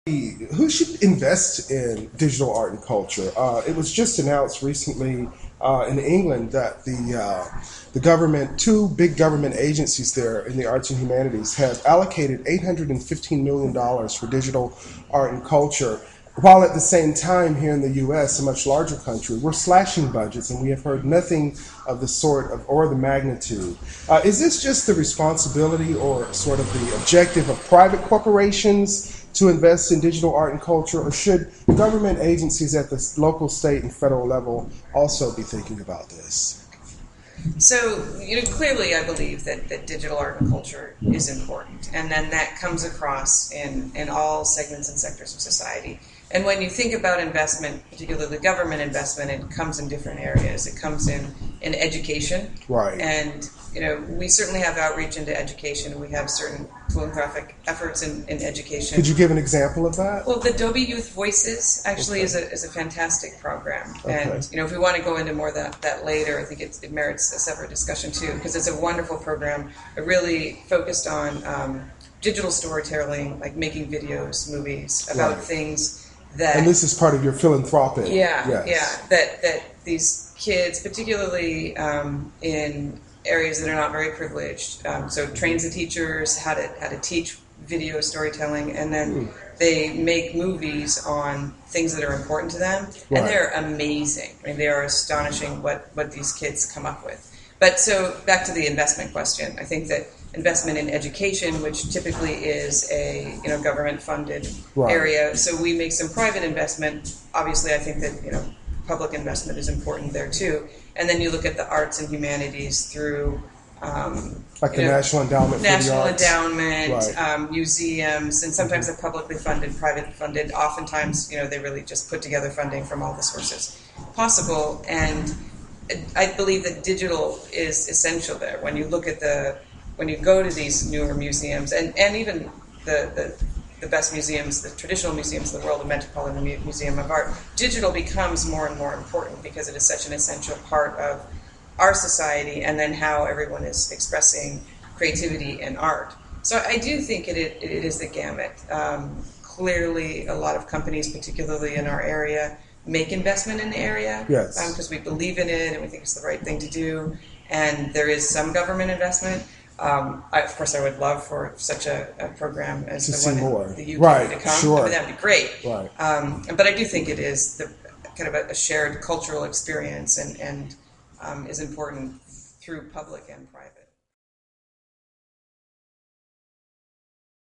Who should invest in digital art and culture? It was just announced recently in England that the government, two big government agencies there in the arts and humanities, have allocated $815 million for digital art and culture, while at the same time here in the U.S., a much larger country, we're slashing budgets and we have heard nothing of the sort of or the magnitude. Is this just the responsibility or sort of the objective of private corporations to invest in digital art and culture, or should government agencies at the local, state, and federal level also be thinking about this? So, clearly I believe that digital art and culture is important, and then that comes across in all segments and sectors of society. And when you think about investment, particularly government investment, it comes in different areas. It comes in education. Right. And, we certainly have outreach into education. We have certain philanthropic efforts in education. Could you give an example of that? Well, the Adobe Youth Voices actually is a fantastic program. Okay. And, if we want to go into more of that later, I think it merits a separate discussion too, because it's a wonderful program. It really focused on digital storytelling, like making videos, movies about things that... And this is part of your philanthropic. Yeah, that these kids, particularly in areas that are not very privileged, so trains the teachers how to teach video storytelling, and then they make movies on things that are important to them, and they're amazing. I mean, they are astonishing what these kids come up with. But so back to the investment question, I think that investment in education, which typically is a government-funded area, so we make some private investment. Obviously, I think that public investment is important there too. And then you look at the arts and humanities through like the National Endowment for the Arts. National Endowment, museums, and sometimes they're publicly funded, private funded. Oftentimes, they really just put together funding from all the sources possible. And I believe that digital is essential there. When you look at when you go to these newer museums, and even the best museums, the traditional museums of the world, the Metropolitan Museum of Art, digital becomes more and more important because it is such an essential part of our society, and then how everyone is expressing creativity and art. So I do think it is the gamut. Clearly, a lot of companies, particularly in our area, make investment in the area because we believe in it and we think it's the right thing to do. And there is some government investment. Of course, I would love for such a program as the one in the UK to come. Sure. I mean, that would be great. Right. But I do think it is kind of a shared cultural experience and is important through public and private.